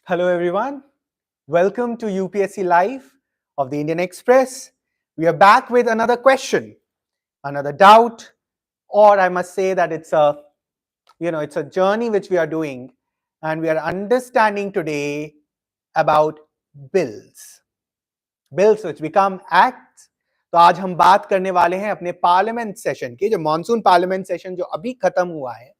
Hello everyone, welcome to UPSC Live of the Indian Express. We are back with another question, another doubt, or I must say that it's a journey which we are doing, and we are understanding today about bills. Bills which become acts. तो आज हम बात करने वाले हैं अपने parliament session की, जो मॉनसून पार्लियामेंट सेशन जो अभी खत्म हुआ है.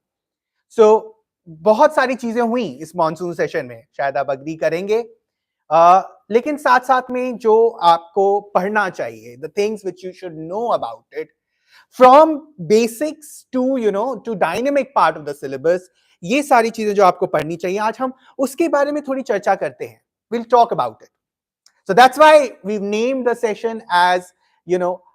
बहुत सारी चीजें हुई इस मॉनसून सेशन में, शायद आप अग्री करेंगे, लेकिन साथ साथ में जो आपको पढ़ना चाहिए, the things which you should know about it, from basics to dynamic part of the syllabus, ये सारी चीजें जो आपको पढ़नी चाहिए, आज हम उसके बारे में थोड़ी चर्चा करते हैं. Will talk about it. So that's why we've named the session as,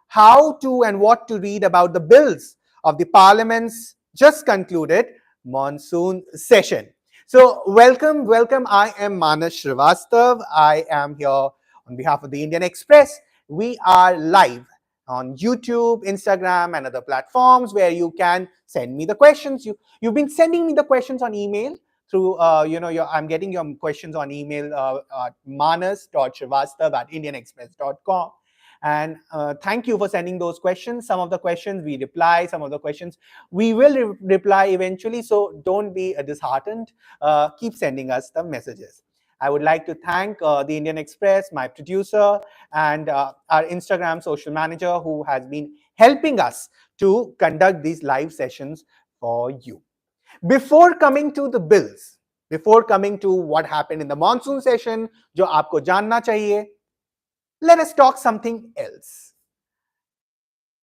how to and what to read about the bills of the parliament's just concluded monsoon session. So welcome. I am Srivastava. I am here on behalf of the Indian Express. We are live on YouTube, Instagram, and other platforms where you can send me the questions. You've been sending me the questions on email. Through, I'm getting your questions on email, manas.srivastava@indianexpress.com. And thank you for sending those questions. Some of the questions we reply, some of the questions we will reply eventually. So don't be disheartened. Keep sending us the messages. I would like to thank the Indian Express, my producer, and our Instagram social manager who has been helping us to conduct these live sessions for you. Before coming to the bills, before coming to what happened in the monsoon session, जो आपको जानना चाहिए, let us talk something else.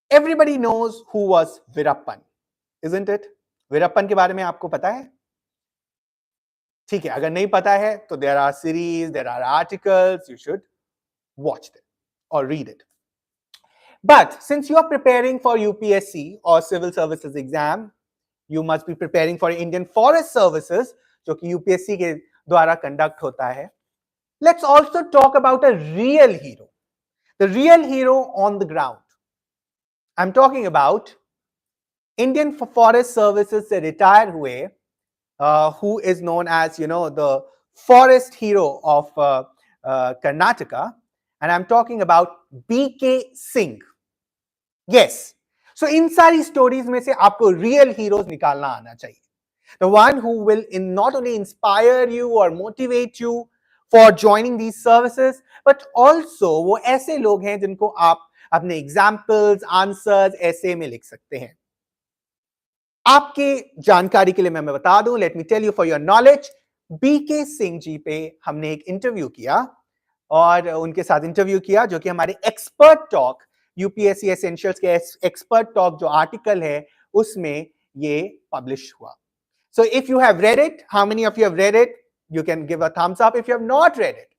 Everybody knows who was Veerappan, isn't it? Veerappan के बारे में आपको पता है? ठीक है, अगर नहीं पता है तो there are series, there are articles, you should watch them or read it. But since you are preparing for UPSC or Civil Services exam, you must be preparing for Indian Forest Services, जो कि UPSC के द्वारा conduct होता है. Let's also talk about a real hero, the real hero on the ground. I'm talking about Indian Forest Services से retire हुए, who is known as, the forest hero of Karnataka, and I'm talking about B.K. Singh. Yes. So इन सारी stories में से आपको real heroes निकालना आना चाहिए. The one who will not only inspire you or motivate you for joining these services, but also वो ऐसे लोग हैं जिनको आप अपने examples, answers ऐसे में लिख सकते हैं. आपके जानकारी के लिए मैं बता दूं, let me tell you for your knowledge, B.K. Singh ji पे हमने एक इंटरव्यू किया और उनके साथ इंटरव्यू किया जो कि हमारे एक्सपर्ट टॉक UPSC Essentials के एक्सपर्ट टॉक जो आर्टिकल है उसमें ये पब्लिश हुआ. So if you have read it, how many of you have read it? You can give a thumbs up. If you have not read it,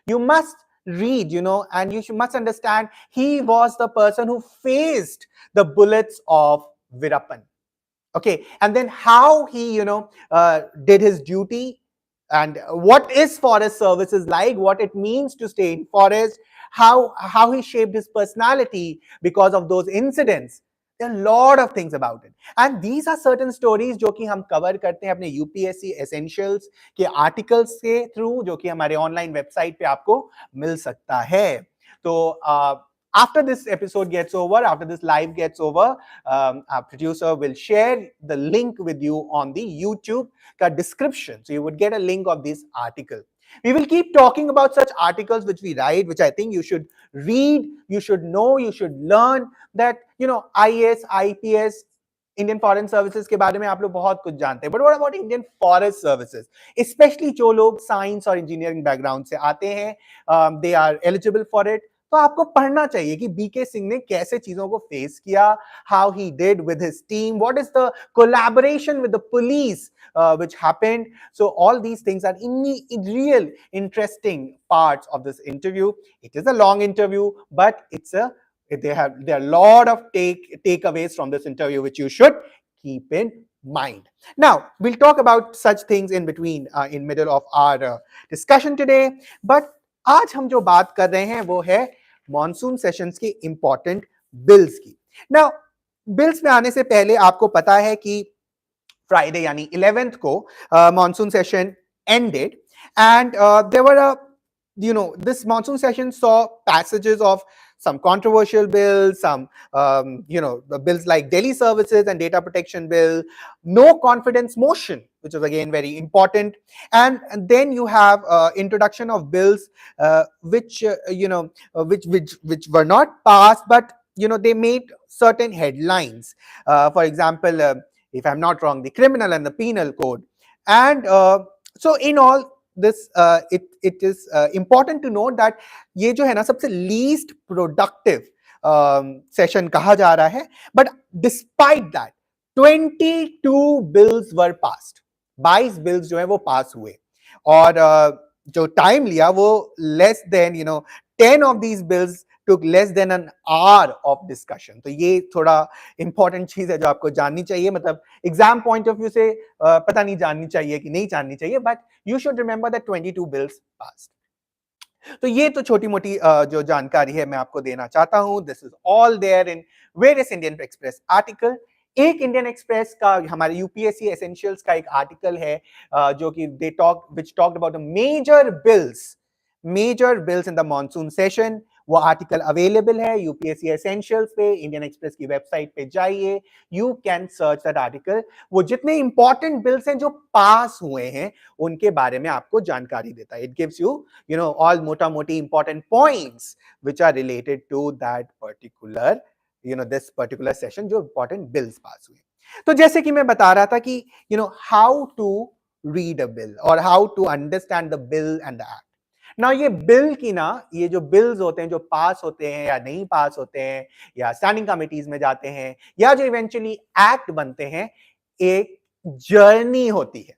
you must read, and you must understand he was the person who faced the bullets of Veerappan. Okay, and then how he, did his duty, and what is forest services like, what it means to stay in forest, how he shaped his personality because of those incidents. There are a lot of things about it, and these are certain stories जो कि हम cover करते हैं अपने UPSC Essentials के articles के through, जो कि हमारे online website पे आपको मिल सकता है. तो after this episode gets over, after this live gets over, our producer will share the link with you on the YouTube description. So you would get a link of this article. We will keep talking about such articles which we write, which I think you should read, you should know, you should learn that, IAS, IPS, Indian Foreign Services के बारे में आप लोग बहुत कुछ जानते हैं. But what about Indian Forest Services? Especially जो लोग science और engineering background से आते हैं, they are eligible for it. तो आपको पढ़ना चाहिए कि बीके सिंह ने कैसे चीजों को फेस किया, how he did with his team, what is the collaboration with the police which happened. So all these things are in real interesting parts of this interview. It is a long interview, but there are a lot of takeaways from this interview which you should keep in mind. Now we'll talk about such things in between, in middle of our discussion today, but आज हम जो बात कर रहे हैं वो है monsoon sessions के इंपॉर्टेंट बिल्स की. नाउ बिल्स में आने से पहले आपको पता है कि फ्राइडे यानी 11th को monsoon session ended, And there were this monsoon session saw passages of some controversial bills, some the bills like Delhi Services and Data Protection Bill, no confidence motion, which is again very important, and then you have introduction of bills which were not passed, but they made certain headlines. For example, if I'm not wrong, the criminal and the penal code, and so in all this it is important to note that ये जो है ना सबसे least productive session कहा जा रहा है, but despite that 22 bills were passed, 22 bills जो है वो पास हुए, और जो टाइम लिया वो less than 10 of these bills took less than an hour of discussion. तो ये थोड़ा इंपॉर्टेंट चीज है जो आपको जाननी चाहिए, मतलब एग्जाम पॉइंट ऑफ व्यू से पता नहीं जाननी चाहिए कि नहीं जाननी चाहिए, but you should remember that 22 bills passed. तो ये तो छोटी मोटी जो जानकारी है मैं आपको देना चाहता हूं। This is all there in various Indian Express article. एक इंडियन एक्सप्रेस का हमारे यूपीएससी एसेंशियल्स का एक आर्टिकल है जो कि they talk which talked about major bills in the monsoon session. वो आर्टिकल अवेलेबल है यूपीएससी एसेंशियल्स पे, इंडियन एक्सप्रेस की वेबसाइट पे जाइए, you can search that article. वो जितने इंपॉर्टेंट बिल्स हैं जो पास हुए हैं उनके बारे में आपको जानकारी देता है। इट गिव्स यू ऑल मोटा मोटी important points which are related to that particular this particular session जो इंपॉर्टेंट बिल्स पास हुए। तो जैसे कि मैं बता रहा था कि how to read a bill और how to understand the bill and the act. ना ये बिल की ये जो बिल्स होते हैं जो पास होते हैं या नहीं पास होते हैं या स्टैंडिंग कमिटीज में जाते हैं या जो इवेंचुअली एक्ट बनते हैं, एक जर्नी होती है।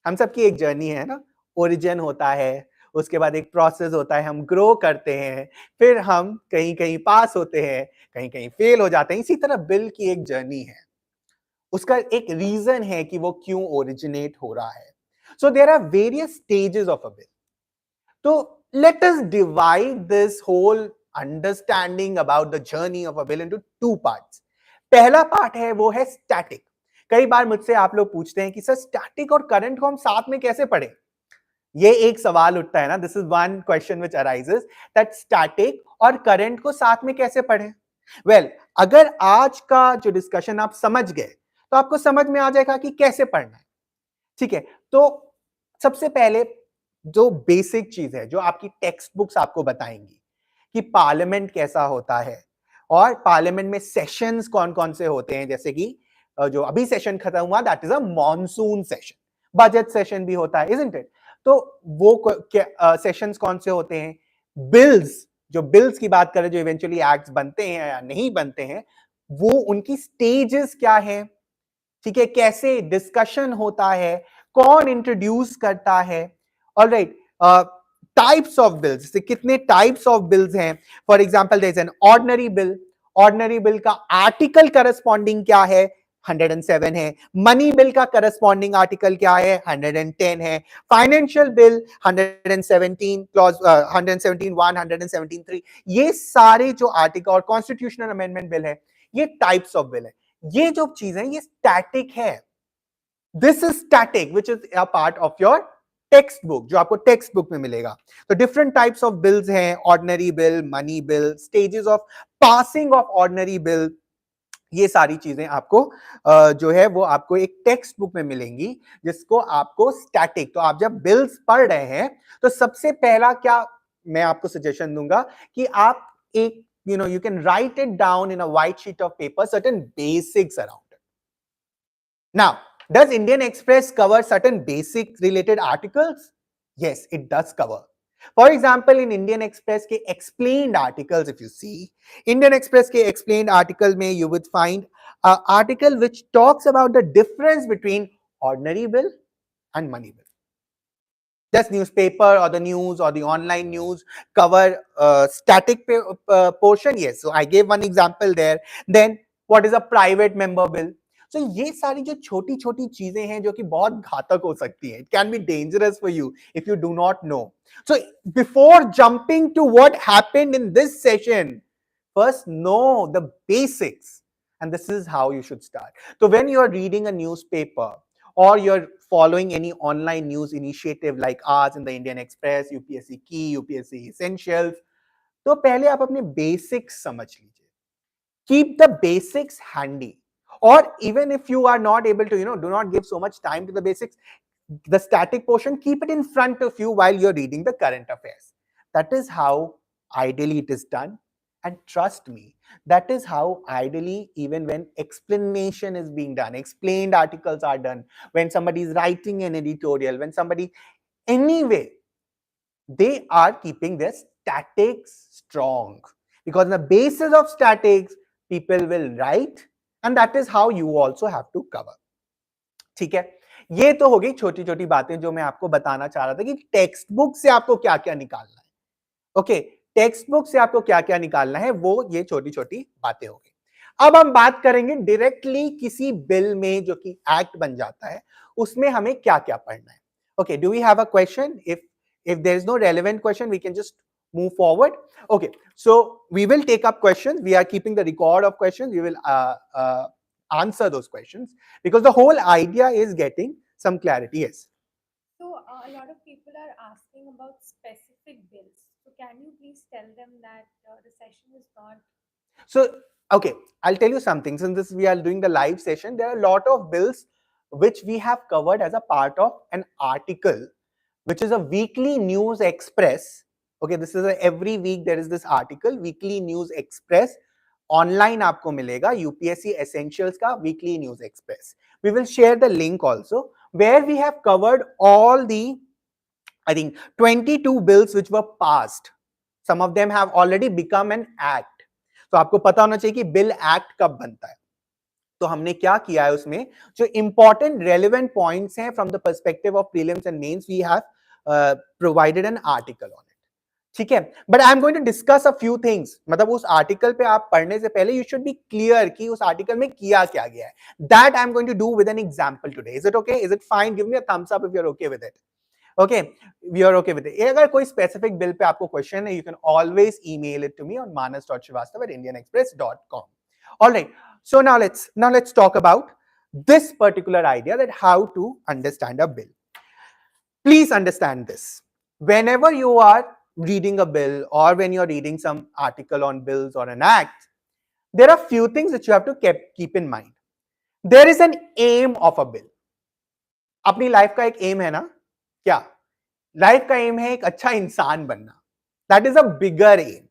हम सबकी एक जर्नी है ना, ओरिजिन होता है, उसके बाद एक प्रोसेस होता है, हम ग्रो करते हैं, फिर हम कहीं कहीं पास होते हैं, कहीं कहीं फेल हो जाते हैं। इसी तरह बिल की एक जर्नी है, उसका एक रीजन है कि वो क्यों ओरिजिनेट हो रहा है। So there are various stages of a bill. So let us divide this whole understanding about the journey of a bill into two parts. पहला पार्ट है वो है स्टैटिक। कई बार मुझसे आप लोग पूछते हैं कि सर स्टैटिक और करंट को हम साथ में कैसे पढ़ें? ये एक सवाल उठता है ना, this is one question which arises that static और करंट को साथ में कैसे पढ़ें? वेल, अगर आज का जो डिस्कशन आप समझ गए तो आपको समझ में आ जाएगा कि कैसे पढ़ना है। ठीक है, तो सबसे पहले जो बेसिक चीज है जो आपकी टेक्स्ट बुक्स आपको बताएंगी कि पार्लियामेंट कैसा होता है और पार्लियामेंट में सेशंस कौन कौन से होते हैं। जैसे कि जो अभी सेशन खत्म हुआ that is a monsoon session, budget session भी होता है, इजंट इट? तो वो सेशंस कौन से होते हैं, बिल्स, जो बिल्स की बात करें जो इवेंचुअली एक्ट्स बनते हैं या नहीं बनते हैं, वो उनकी स्टेजेस क्या है, ठीक है, कैसे डिस्कशन होता है, कौन इंट्रोड्यूस करता है, ऑलराइट, टाइप्स ऑफ बिल्स, जैसे कितने टाइप्स ऑफ बिल्स हैं। For example there is an ordinary bill, ordinary bill का आर्टिकल करस्पॉन्डिंग क्या है, 107 है। मनी बिल का करस्पॉन्डिंग आर्टिकल क्या है, 110 है। फाइनेंशियल बिल 117 क्लॉज 117 1 117 3, ये सारे जो आर्टिकल, और कॉन्स्टिट्यूशनल अमेंडमेंट बिल है, ये टाइप्स ऑफ बिल है। ये जो चीज है ये स्टैटिक है। This is static which is a part of your text book, जो आपको टेक्स्ट बुक में मिलेगा। तो डिफरेंट टाइप्स ऑफ बिल्स हैं, ordinary bill, money bill, stages of passing of ordinary bill, ये सारी चीजें आपको जो है वो आपको एक टेक्स्ट बुक में मिलेंगी जिसको आपको स्टैटिक। तो आप जब बिल्स पढ़ रहे हैं तो सबसे पहला क्या मैं आपको सजेशन दूंगा कि आप एक you can write it down in a white sheet of paper certain basics around it. Now, does Indian Express cover certain basic related articles? Yes, it does cover. For example, in Indian Express के explained articles, if you see, Indian Express के explained article में you would find an article which talks about the difference between ordinary bill and money bill. Does newspaper or the news or the online news cover static portion? Yes. So I gave one example there. Then what is a private member bill? So ये सारी जो छोटी छोटी चीजें हैं जो कि बहुत घातक हो सकती हैं. It can be dangerous for you if you do not know. So before jumping to what happened in this session, first know the basics, and this is how you should start. So when you are reading a newspaper or you're following any online news initiative like ours in the Indian Express, UPSC Key, UPSC Essentials, तो पहले आप अपने basics समझ लीजिए. Keep the basics handy. Or even if you are not able to, do not give so much time to the basics, the static portion, keep it in front of you while you're reading the current affairs. That is how ideally it is done. And trust me, that is how ideally, even when explanation is being done, explained articles are done, when somebody is writing an editorial, when somebody, anyway, they are keeping their statics strong. Because on the basis of statics, people will write, and that is how you also have to cover. ठीक है, ये तो हो गई छोटी छोटी बातें जो मैं आपको बताना चाह रहा था कि टेक्स्ट बुक से आपको क्या क्या निकालना है. ओके, टेक्स्ट बुक से आपको क्या क्या निकालना है, वो ये छोटी छोटी बातें हो गई. अब हम बात करेंगे डायरेक्टली किसी बिल में जो कि एक्ट बन जाता है, उसमें हमें क्या क्या पढ़ना है. Okay, do we have a question? If there is no relevant question, we can just move forward. Okay, so we will take up questions. We are keeping the record of questions. We will answer those questions because the whole idea is getting some clarity. Yes. So a lot of people are asking about specific bills. So can you please tell them that the session is not... So, okay, I'll tell you something. Since this we are doing the live session, there are a lot of bills which we have covered as a part of an article, which is a weekly news express. Okay, this is every week there is this article, weekly news express. Online आपको मिलेगा UPSC Essentials का weekly news express. We will share the link also, where we have covered all the, I think, 22 bills which were passed. Some of them have already become an act. तो आपको पता होना चाहिए कि bill act कब बनता है. तो हमने क्या किया है उसमें, जो इंपॉर्टेंट रेलेवेंट पॉइंट्स हैं from the perspective of prelims and mains, we have provided an article on it. ठीक है, but I am going to discuss a few things. मतलब उस आर्टिकल पे आप पढ़ने से पहले यू शुड बी क्लियर कि उस आर्टिकल में किया क्या गया है. That I am going to do with an example today. Is it okay? Is it fine? Give me a thumbs up if you are okay with it. Okay, we are okay with it. अगर कोई specific bill पे आपको question है, you can always email it to me on manas.srivastava@indianexpress.com. All right. So now let's talk about this particular idea, that how to understand a bill. Please understand this. Whenever you are reading a bill or when you are reading some article on bills or an act, there are few things that you have to keep in mind. There is an aim of a bill. अपनी life का एक M है ना, क्या life का M है? एक अच्छा इंसान बनना. That is a bigger aim.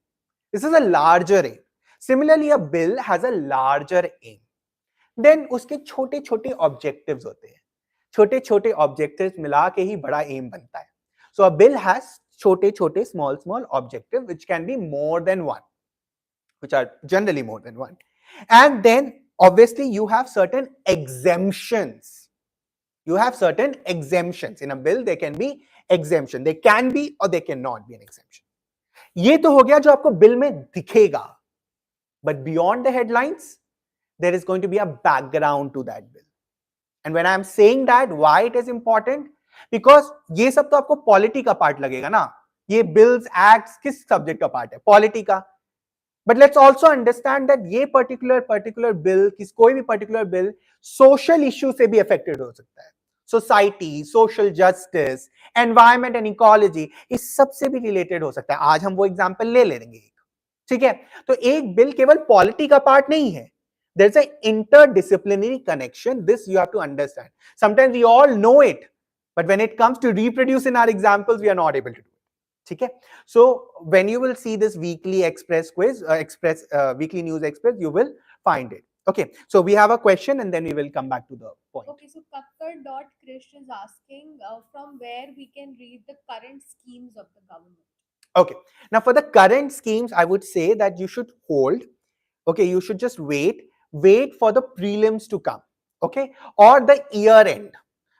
This is a larger aim. Similarly a bill has a larger aim. Then उसके छोटे छोटे ऑब्जेक्टिव्स होते हैं. छोटे छोटे ऑब्जेक्टिव्स मिला के ही बड़ा एम बनता है. सो अ बिल हैज छोटे छोटे small small objective which can be more than one, which are generally more than one. And then obviously you have certain exemptions. You have certain exemptions in a bill. There can be exemption. They can be or they cannot be an exemption. ये तो हो गया जो आपको bill में दिखेगा. But beyond the headlines, there is going to be a background to that bill. And when I am saying that, why it is important? Because ये सब तो आपको पॉलिटी का पार्ट लगेगा ना. ये बिल्स एक्ट्स किस सब्जेक्ट का पार्ट है? पॉलिटी का. But let's also understand that ये particular bill, कोई भी particular bill social issue से भी affected हो सकता है. Society, social justice, environment and ecology, इस सब से भी रिलेटेड हो सकता है. आज हम वो एग्जांपल ले लेंगे. ठीक है, तो एक बिल केवल पॉलिटी का पार्ट नहीं है. There is a interdisciplinary connection. This you have to understand. Sometimes we all know it, but when it comes to reproduce in our examples we are not able to do. ठीक है, so when you will see this weekly express quiz, weekly news express, you will find it. Okay, so we have a question and then we will come back to the point. Okay, so Kakkar.Krish is asking from where we can read the current schemes of the government. Okay, now for the current schemes, I would say that you should hold. Okay, you should just wait for the prelims to come. Okay, or the year end,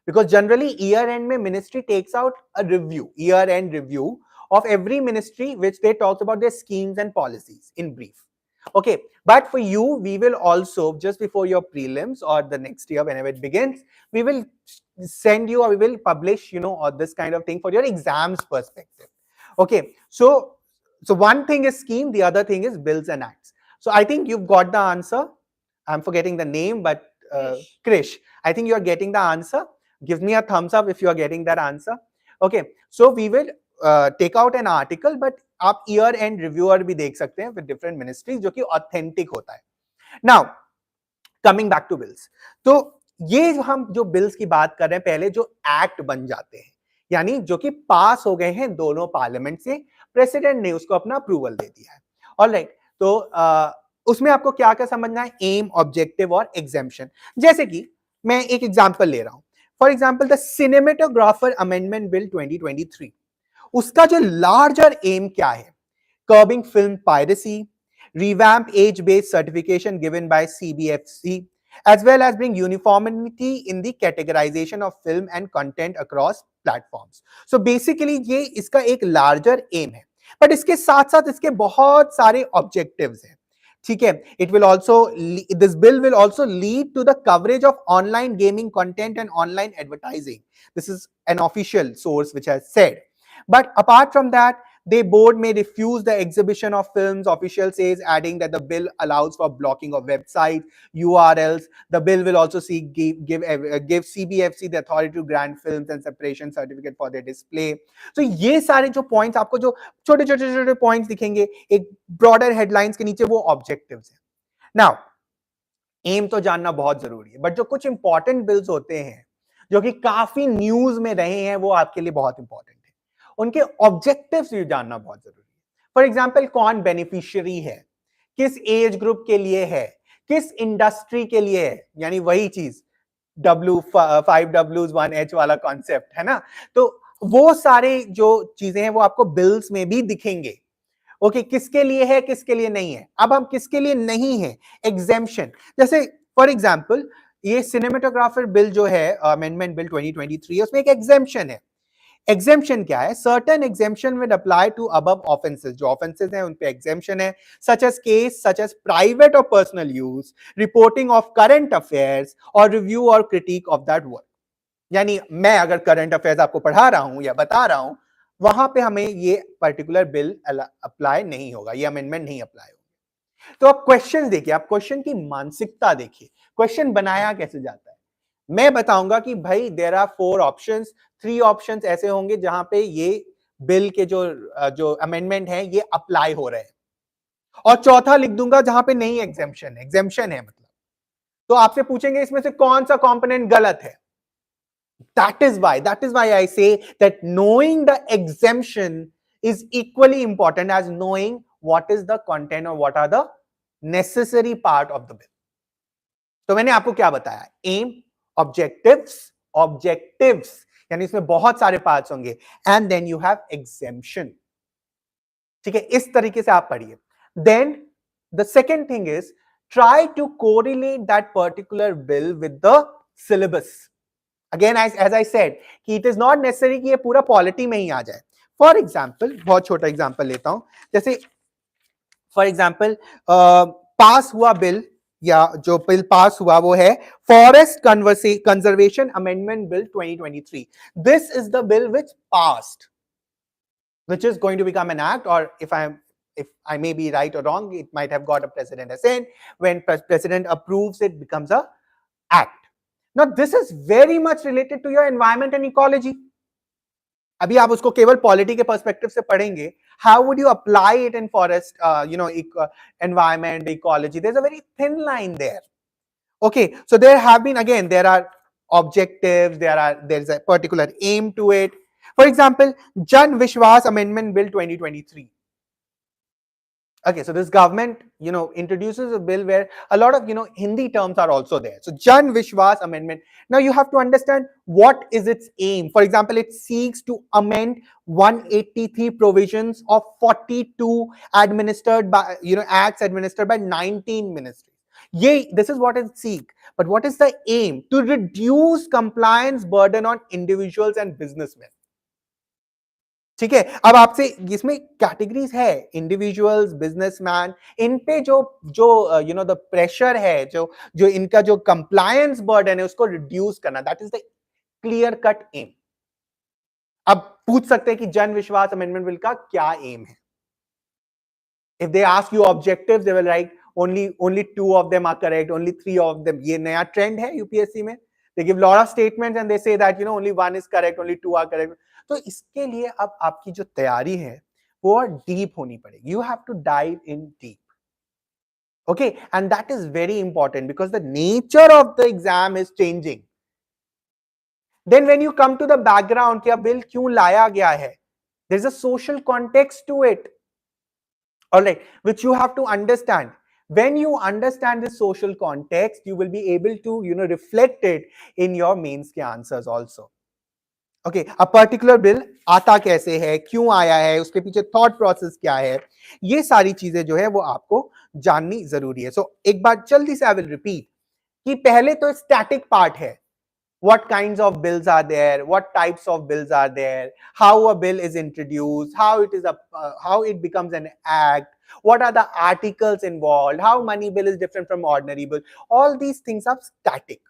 because generally year end mein ministry takes out a review, year end review of every ministry, which they talk about their schemes and policies in brief. Okay, but for you, we will also, just before your prelims or the next year, whenever it begins, we will send you or we will publish, or this kind of thing for your exams perspective. Okay, so one thing is scheme, the other thing is bills and acts. So I think you've got the answer. I'm forgetting the name, but Krish, I think you're getting the answer. Give me a thumbs up if you are getting that answer. Okay, so we will take out an article, but आप year end reviewer भी देख सकते हैं with different ministries जो कि authentic होता है. Now, coming back to bills, तो ये हम जो बिल्स की बात कर रहे हैं, पहले जो एक्ट बन जाते हैं, यानी जो कि पास हो गए हैं दोनों पार्लियामेंट से, प्रेसिडेंट ने उसको अपना अप्रूवल दे दिया है. ऑलराइट, तो उसमें आपको क्या क्या समझना है, एम, ऑब्जेक्टिव और एग्जेम्पशन. जैसे कि मैं एक एग्जांपल ले रहा हूं, for example the cinematographer amendment bill 2023. उसका जो लार्जर एम क्या है, curbing film piracy, revamp age-based certification given by CBFC, as well as bring uniformity in the categorization of film and content across platforms. So basically ये इसका एक larger aim है, but इसके साथ साथ इसके बहुत सारे objectives हैं. ठीक है, it will also, this bill will also lead to the coverage of online gaming content and online advertising. This is an official source which has said. But apart from that, the board may refuse the exhibition of films, official says, adding that the bill allows for blocking of websites, URLs. The bill will also give CBFC the authority to grant films and separation certificate for their display. So ये सारे जो points आपको जो छोटे छोटे छोटे points दिखेंगे एक broader headlines के नीचे, वो objectives हैं. Now, aim तो जानना बहुत जरूरी है, but जो कुछ important bills होते हैं जो कि काफी न्यूज में रहे हैं, वो आपके लिए बहुत इंपॉर्टेंट है. उनके ऑब्जेक्टिव्स भी जानना बहुत जरूरी है. फॉर एग्जांपल, कौन बेनिफिशियरी है, किस एज ग्रुप के लिए है, किस इंडस्ट्री के लिए है, यानी वही चीज W5W1H वाला कॉन्सेप्ट है ना. तो वो सारे जो चीजें हैं वो आपको बिल्स में भी दिखेंगे. ओके, किसके लिए है, किसके लिए नहीं है. अब हम किसके लिए नहीं है, एग्जेम्पशन. जैसे फॉर एग्जांपल ये सिनेमेटोग्राफर बिल जो है, अमेंडमेंट बिल 2023, उसमें एक एग्जेम्पशन है. एग्जेम्पशन क्या है, certain exemption will apply to above offences. जो ऑफेंसेस हैं उन पे एग्जेम्पशन है, सच एज प्राइवेट और personal use, reporting of current affairs और रिव्यू और क्रिटिक ऑफ दैट वर्क. यानी मैं अगर करंट अफेयर्स आपको पढ़ा रहा हूं या बता रहा हूं, वहां पे हमें ये पर्टिकुलर बिल अप्लाई नहीं होगा, ये अमेंडमेंट नहीं अप्लाई होगा. तो आप क्वेश्चन देखिए, आप क्वेश्चन की मानसिकता देखिए, क्वेश्चन बनाया कैसे जाता है. मैं बताऊंगा कि भाई देयर आर 4 ऑप्शंस, 3 ऑप्शंस ऐसे होंगे जहां पे ये बिल के जो अमेंडमेंट है ये अप्लाई हो रहे हैं, और चौथा लिख दूंगा जहां पे नहीं एग्जेम्पशन है मतलब. तो आपसे पूछेंगे इसमें से कौन सा कंपोनेंट गलत है. That is why I say that knowing the exemption is equally important as knowing what is the content or what are the necessary part of the bill. तो मैंने आपको क्या बताया, एम, ऑब्जेक्टिव्स यानी इसमें बहुत सारे पार्ट्स होंगे, and then you have exemption. ठीक है, इस तरीके से आप पढ़िए. Then the second thing is try to correlate that particular bill with the syllabus. Again as I said कि इट इज नॉट नेसेसरी कि ये पूरा पॉलिटी में ही आ जाए. फॉर एग्जाम्पल, बहुत छोटा एग्जाम्पल लेता हूं, जैसे फॉर एग्जाम्पल पास हुआ बिल, या जो बिल पास हुआ वो है forest conservation amendment bill 2023. This is the bill which passed, which is going to become an act, or if I may be right or wrong, it might have got a president assent. When president approves, it becomes a act. Now this is very much related to your environment and ecology. अभी आप उसको केवल polity के perspective से पढ़ेंगे. How would you apply it in forest, environment, ecology? There's a very thin line there. Okay, so there have been, again, there are objectives, there's a particular aim to it. For example, Jan Vishwas Amendment Bill 2023. Okay, so this government, introduces a bill where a lot of, Hindi terms are also there. So Jan Vishwas Amendment. Now you have to understand what is its aim. For example, it seeks to amend 183 provisions of 42 administered by, acts administered by 19 ministries. This is what it seeks. But what is the aim? To reduce compliance burden on individuals and businessmen. ठीक है, अब आपसे इसमें categories है, individuals, businessman, इन पे जो the pressure है, जो इनका जो कंप्लायंस बर्डन है उसको रिड्यूस करना. That is the clear cut aim. अब पूछ सकते हैं कि जन विश्वास अमेंडमेंट बिल का क्या एम है. If they ask you objectives, they will write only 2 of them are correct, only 3 of them. ये नया ट्रेंड है यूपीएससी में. They give lot of statements and they say that only one is correct, only two are correct. तो इसके लिए अब आपकी जो तैयारी है वो डीप होनी पड़ेगी. You have to dive in deep. Okay, and that is very important because the nature of the exam is changing. Then when you come to the background कि बिल क्यों लाया गया है, there is a social context to it. All right, which you have to understand. When you understand the social context, you will be able to reflect it in your mains के answers also. Okay, a particular bill आता कैसे है, क्यों आया है, उसके पीछे thought process क्या है, ये सारी चीजें जो है वो आपको जाननी जरूरी है. So एक बार जल्दी से I will repeat कि पहले तो static part है. What kinds of bills are there, what types of bills are there, how a bill is introduced, how it becomes an act, what are the articles involved, how money bill is different from ordinary bill. All these things are static.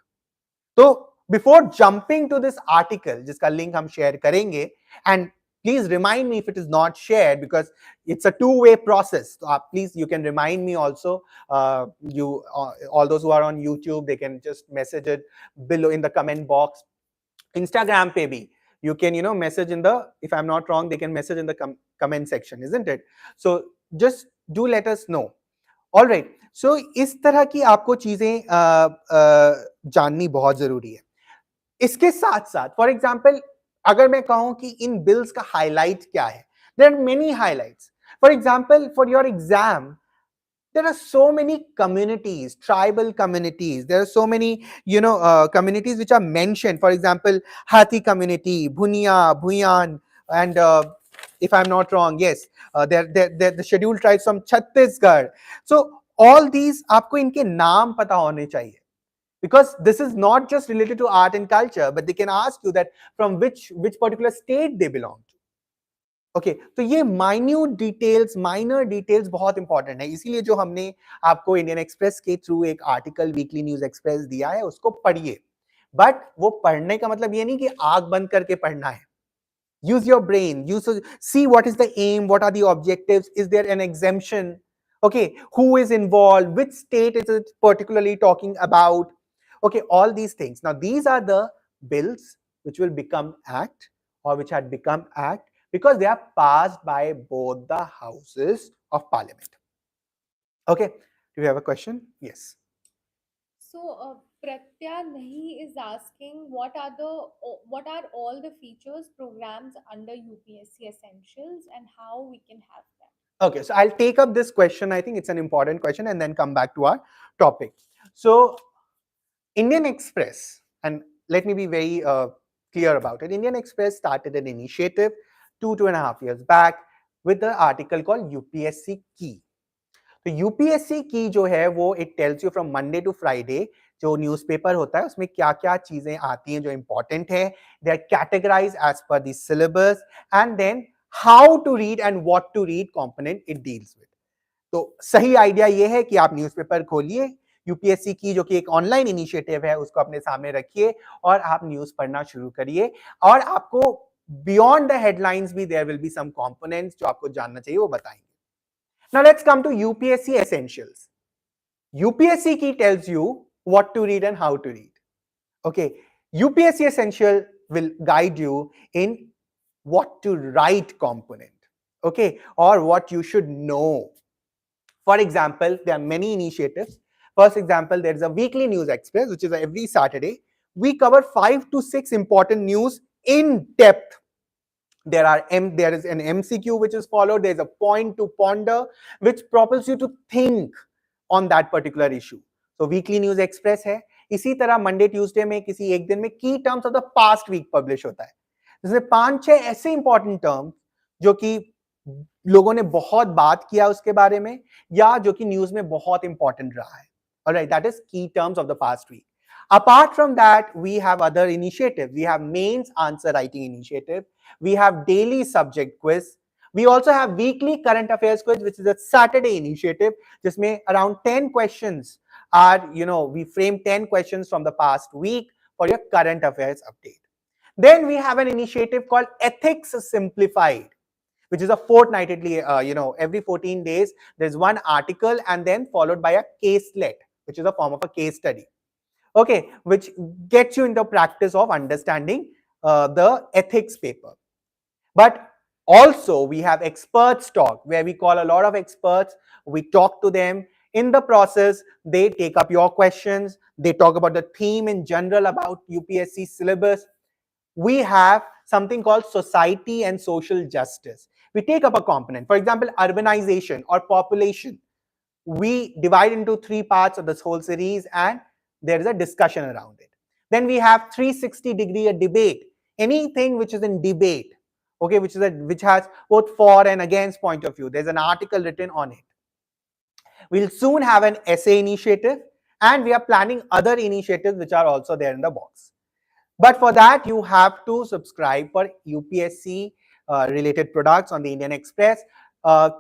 So before jumping to this article जिसका link हम share करेंगे, and please remind me if it is not shared because it's a two-way process. So please, you can remind me also. All those who are on YouTube, they can just message it below in the comment box. Instagram पे भी you can message in the, if I'm not wrong, they can message in the comment section, isn't it? So just do let us know. All right. So इस तरह की आपको चीजें जाननी बहुत जरूरी है. इसके साथ साथ फॉर एग्जाम्पल अगर मैं कहूं कि इन बिल्स का हाईलाइट क्या है, there are many highlights. For example for your exam there are so many communities, tribal communities, there are so many communities which are mentioned. For example, Hathi community, Bhunia, Bhuyan, and if I'm not wrong, yes, they're the scheduled tribes from Chhattisgarh. So all these आपको इनके नाम पता होने चाहिए. Because this is not just related to art and culture, but they can ask you that from which particular state they belong to. Okay, तो ये minor details बहुत important है. इसीलिए जो हमने आपको इंडियन एक्सप्रेस के थ्रू एक आर्टिकल वीकली न्यूज एक्सप्रेस दिया है उसको पढ़िए. बट वो पढ़ने का मतलब ये नहीं कि आंख बंद करके पढ़ना है. Use your brain. See what is the aim, what are the objectives, is there an exemption? Okay, who is involved, which state is it particularly talking about? Okay, all these things. Now these are the bills which will become act or which had become act because they are passed by both the houses of parliament. Okay, do you have a question? Yes. So Pratya Nahi is asking what are all the features programs under UPSC Essentials and how we can have them. Okay, so I'll take up this question. I think it's an important question and then come back to our topic. So Indian Express, and let me be very clear about it. Indian Express started an initiative 2.5 years back with the article called UPSC Key. तो UPSC की जो है वो it tells you from Monday to Friday जो newspaper होता है उसमें क्या क्या चीजें आती हैं जो इंपॉर्टेंट है. They are categorised as per the syllabus and then how to read and what to read component it deals with. तो सही आइडिया ये है कि आप न्यूज़पेपर खोलिए, यूपीएससी की जो कि एक ऑनलाइन इनिशिएटिव है उसको अपने सामने रखिए और आप न्यूज़ पढ़ना शुरू करिए. और आपको बियॉन्ड द हेडलाइंस भी there will be some components जो आपको जानना चाहिए वो बताएंगे. Now let's come to UPSC Essentials. UPSC key tells you what to read and how to read. Okay, UPSC Essential will guide you in what to write component. Okay, or what you should know. For example, there are many initiatives. First example, there is a weekly news express which is every Saturday. We cover 5 to 6 important news in depth. There is an MCQ which is followed. There is a point to ponder which propels you to think on that particular issue. So weekly news express है. इसी तरह Monday Tuesday में किसी एक दिन में key terms of the past week publish होता है जिसमें 5-6 ऐसे इंपॉर्टेंट टर्म्स जो कि लोगों ने बहुत बात किया उसके बारे में या जो कि न्यूज में बहुत इंपॉर्टेंट रहा है. Alright, that is key terms of the past week. Apart from that, we have other initiatives. We have mains answer writing initiative. We have daily subject quiz. We also have weekly current affairs quiz, which is a Saturday initiative. जिसमें around 10 questions are, we frame 10 questions from the past week for your current affairs update. Then we have an initiative called Ethics Simplified, which is a fortnightly, every 14 days, there's one article and then followed by a caselet, which is a form of a case study. okay, which gets you into practice of understanding the ethics paper. But also we have experts talk, where we call a lot of experts, we talk to them. In the process, they take up your questions, they talk about the theme in general about UPSC syllabus. We have something called society and social justice. We take up a component, for example, urbanization or population. We divide into three parts of this whole series, and there is a discussion around it. Then we have 360-degree a debate, anything which is in debate, okay, which has both for and against point of view. There's an article written on it. We'll soon have an essay initiative, and we are planning other initiatives which are also there in the box. But for that, you have to subscribe for UPSC related products on the Indian Express.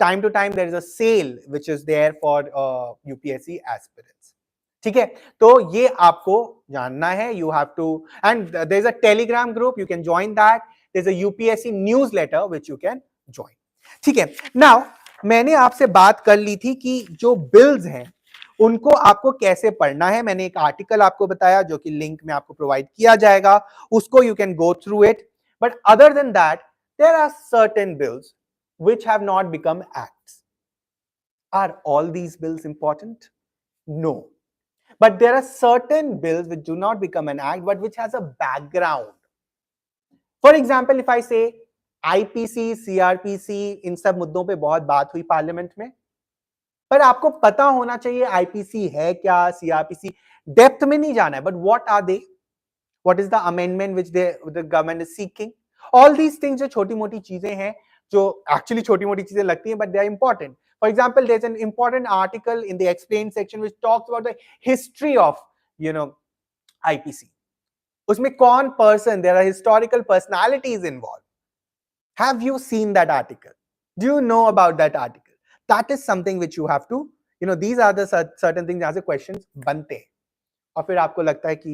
Time to time, there is a sale which is there for UPSC aspirants. ठीक है, तो ये आपको जानना है. You have to, and there is a Telegram group, you can join that. There's a UPSC newsletter which you can join. ठीक है. Now, मैंने आपसे बात कर ली थी कि जो बिल्स हैं उनको आपको कैसे पढ़ना है. मैंने एक आर्टिकल आपको बताया जो कि लिंक में आपको प्रोवाइड किया जाएगा, उसको you can go through it. But other than that, there are certain bills which have not become acts. Are all these bills important? No. But there are certain bills which do not become an act but which has a background. For example, if I say IPC, CRPC, इन सब मुद्दों पे बहुत बात हुई parliament में, पर आपको पता होना चाहिए आईपीसी है क्या, सीआरपीसी डेप्थ में नहीं जाना है. But what are they, what is the amendment which the government is seeking, all these things जो छोटी मोटी चीजें हैं, जो एक्चुअली छोटी मोटी चीजें लगती हैं but they are important. For example, there is an important article in the explain section which talks about the history of IPC. उसमें कौन person, there are historical personalities involve. Have you seen that article? Do you know about that article? That is something which you have to, these are the certain things जहां से questions बनते हैं. और फिर आपको लगता है कि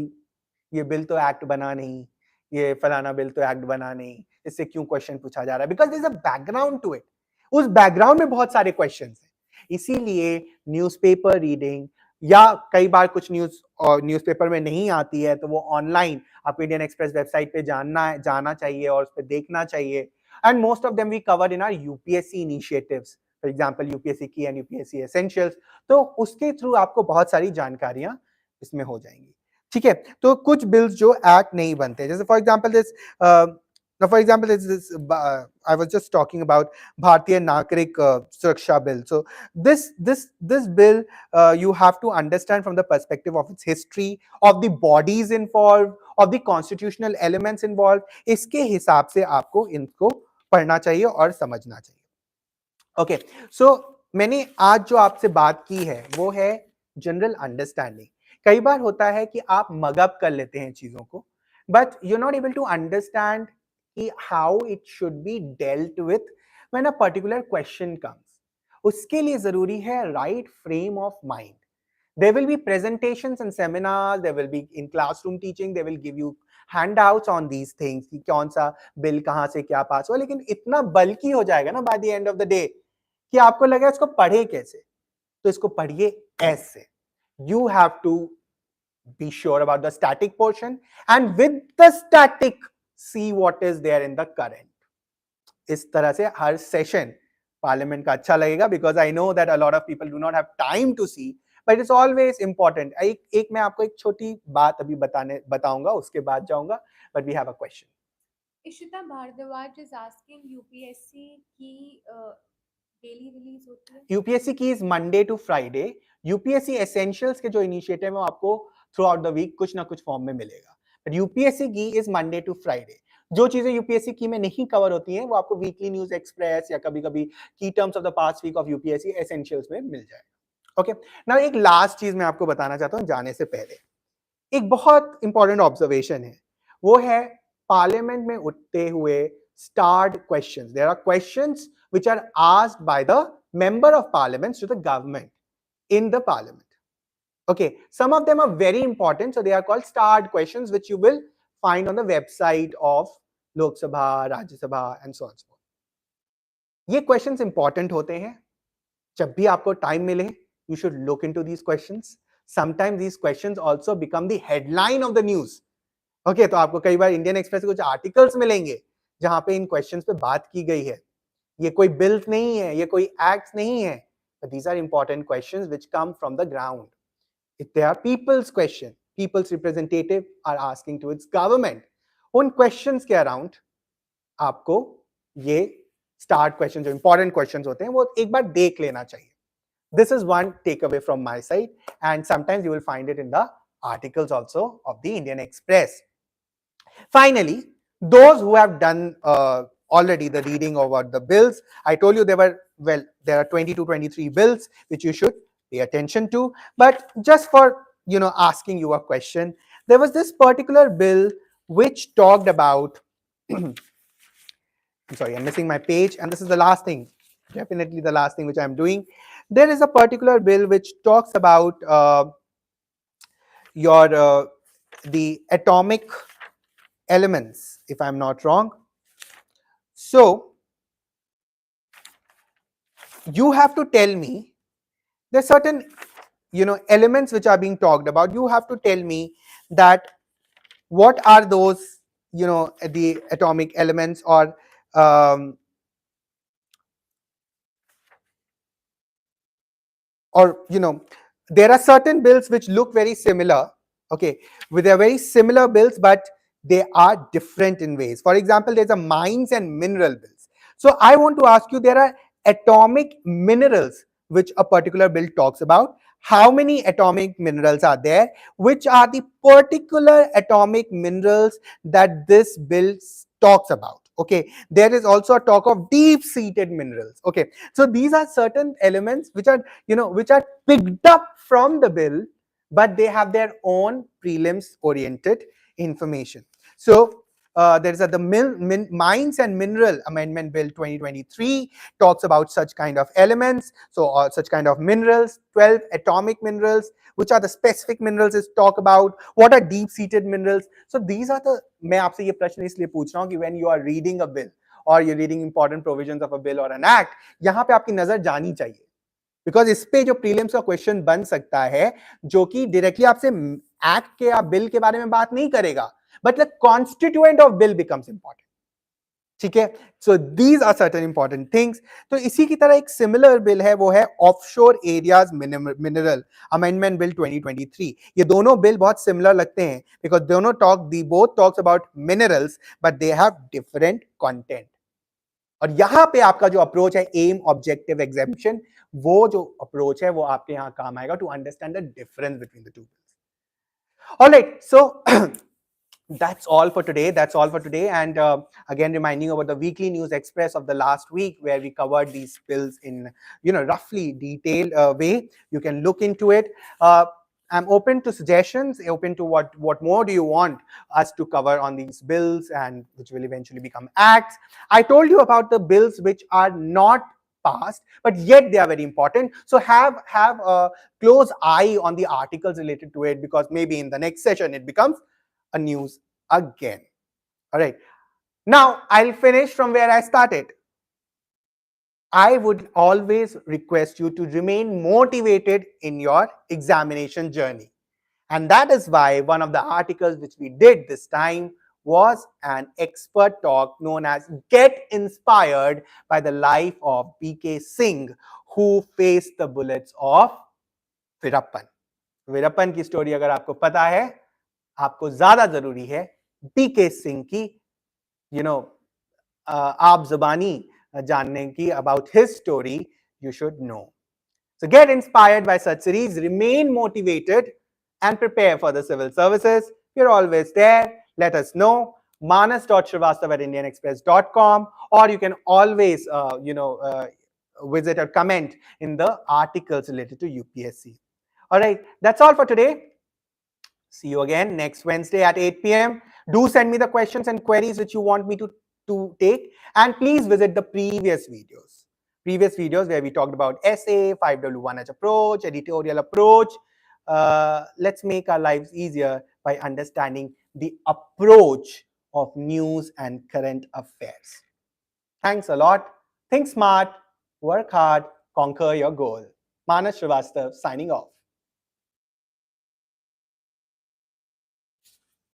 ये बिल तो एक्ट बना नहीं, ये फलाना बिल तो एक्ट बना नहीं, इससे क्यों क्वेश्चन पूछा जा रहा है? Because there is a background to it. उस बैकग्राउंड में बहुत सारे क्वेश्चंस हैं. इसीलिए न्यूज़पेपर रीडिंग, या कई बार कुछ न्यूज़पेपर में नहीं आती है तो वो ऑनलाइन आपको इंडियन एक्सप्रेस वेबसाइट पे जाना चाहिए और उस पर देखना चाहिए. And most of them we cover in our UPSC initiatives, for example UPSC Key and UPSC Essentials. तो उसके थ्रू आपको बहुत सारी जानकारियां इसमें हो जाएंगी. ठीक है, तो कुछ बिल्स जो एक्ट नहीं बनते, जैसे for example this I was just talking about Bharatiya Nagarik Suraksha Bill. So this bill, you have to understand from the perspective of its history, of the bodies involved, of the constitutional elements involved. इसके हिसाब से आपको इनको पढ़ना चाहिए और समझना चाहिए. ओके, सो मैंने आज जो आपसे बात की है वो है जनरल अंडरस्टैंडिंग. कई बार होता है कि आप मगअप कर लेते हैं चीजों को, but you not able to understand how it should be dealt with when a particular question comes. उसके लिए जरूरी है right frame of mind. There will be presentations and seminars, there will be in classroom teaching, they will give you handouts on these things कि कौन सा bill कहाँ से क्या पास हुआ, लेकिन इतना बल्कि हो जाएगा ना by the end of the day कि आपको लगा इसको पढ़े कैसे. तो इसको पढ़िए ऐसे. You have to be sure about the static portion and with the static see what is there in the current. इस तरह से हर सेशन पार्लियामेंट का अच्छा लगेगा, because I know that a lot of people do not have time to see, but it's always important. एक मैं आपको एक छोटी बात अभी बताऊंगा, उसके बाद जाऊंगा, but we have a question. Ishita Bhardwaj is asking UPSC Key daily release होती है? UPSC Key is Monday to Friday. UPSC Essentials के जो इनिशिएटिव है आपको थ्रू आउट द वीक कुछ ना कुछ फॉर्म में मिलेगा, but UPSC Key is Monday to Friday. जो चीजें यूपीएससी की में नहीं कवर होती हैं वो आपको वीकली न्यूज एक्सप्रेस या कभी कभी key terms of the past week of UPSC Essentials में मिल जाएगा. ओके, नाउ एक लास्ट चीज मैं आपको बताना चाहता हूं जाने से पहले. एक बहुत इंपॉर्टेंट ऑब्जर्वेशन है, वो है पार्लियामेंट में उठते हुए starred questions. There are questions which are asked by the member of parliament to the government in the parliament. Okay, some of them are very important, so they are called starred questions, which you will find on the website of Lok Sabha, Rajya Sabha, and so on and so forth. ये questions important होते हैं. जब भी आपको time मिले, you should look into these questions. Sometimes these questions also become the headline of the news. Okay, तो आपको कई बार इंडियन एक्सप्रेस के कुछ आर्टिकल्स मिलेंगे जहां पे इन क्वेश्चंस पे बात की गई है. ये कोई बिल्स नहीं है, ये कोई एक्ट्स नहीं है, but these are important questions which come from the ground. If they are people's question, people's representative are asking to its government. उन questions के अराउंड आपको ये स्टार्ट क्वेश्चन जो इंपॉर्टेंट क्वेश्चंस होते हैं वो एक बार देख लेना चाहिए. This is one takeaway from my side, and sometimes you will find it in the articles also of the Indian Express. Finally, those who have done already the reading about the bills, I told you there are 20 to 23 bills which you should pay attention to. But just for asking you a question, there was this particular bill which talked about I'm sorry, I'm missing my page, and this is the last thing, definitely the last thing which I'm doing. There is a particular bill which talks about the atomic elements, if I'm not wrong. So you have to tell me there's certain elements which are being talked about. You have to tell me that what are those the atomic elements, or there are certain bills which look very similar. Okay, with a very similar bills, but they are different in ways. For example, there's a mines and mineral bills. So I want to ask you, there are atomic minerals which a particular bill talks about. How many atomic minerals are there? Which are the particular atomic minerals that this bill talks about? Okay, there is also a talk of deep seated minerals. Okay, so these are certain elements which are which are picked up from the bill, but they have their own prelims oriented information. So there is the Mines and Mineral Amendment Bill 2023 talks about such kind of elements, so such kind of minerals. 12 atomic minerals, which are the specific minerals is talk about. What are deep seated minerals? So these are the, मैं आपसे ये प्रश्न इसलिए पूछ रहा हूँ कि when you are reading a bill or you're reading important provisions of a bill or an act, यहाँ पे आपकी नजर जानी चाहिए, बिकॉज इस पे जो प्रीलिम्स का क्वेश्चन बन सकता है जो कि डायरेक्टली आपसे एक्ट के या बिल के बारे में बात नहीं करेगा, but the constituent of bill becomes important. ठीक है, so these are certain important things. तो इसी की तरह एक सिमिलर बिल है, वो है offshore areas mineral amendment bill 2023. ये दोनों बिल बहुत सिमिलर लगते हैं बिकॉज दोनों both talks about minerals, but they have different content. और यहां पे आपका जो अप्रोच है एम ऑब्जेक्टिव एग्जामिनेशन, वो जो अप्रोच है वो आपके यहां काम आएगा to understand the difference between the two bills. Alright, so that's all for today, and again reminding about the weekly news express of the last week where we covered these bills in roughly detailed way. You can look into it. I'm open to suggestions, open to what more do you want us to cover on these bills, and which will eventually become acts. I told you about the bills which are not passed, but yet they are very important. So have a close eye on the articles related to it, because maybe in the next session it becomes a news again. All right. Now I'll finish from where I started. I would always request you to remain motivated in your examination journey. And that is why one of the articles which we did this time was an expert talk known as Get Inspired by the Life of B.K. Singh, who faced the bullets of Veerappan. Veerappan की story अगर आपको पता है, आपको ज्यादा जरूरी है BK Singh की आप जुबानी जानने की. about his story you should know. So get inspired by such series, remain motivated, and prepare for the civil services. We're always there. Let us know. manas.srivastava@indianexpress.com, or you can always visit or comment in the articles related to UPSC. All right, that's all for today. See you again next Wednesday at 8 p.m. Do send me the questions and queries which you want me to take, and please visit the previous videos where we talked about essay, 5W1H approach, editorial approach. Let's make our lives easier by understanding the approach of news and current affairs. Thanks a lot. Think smart, work hard, conquer your goal. Manas Srivastava signing off.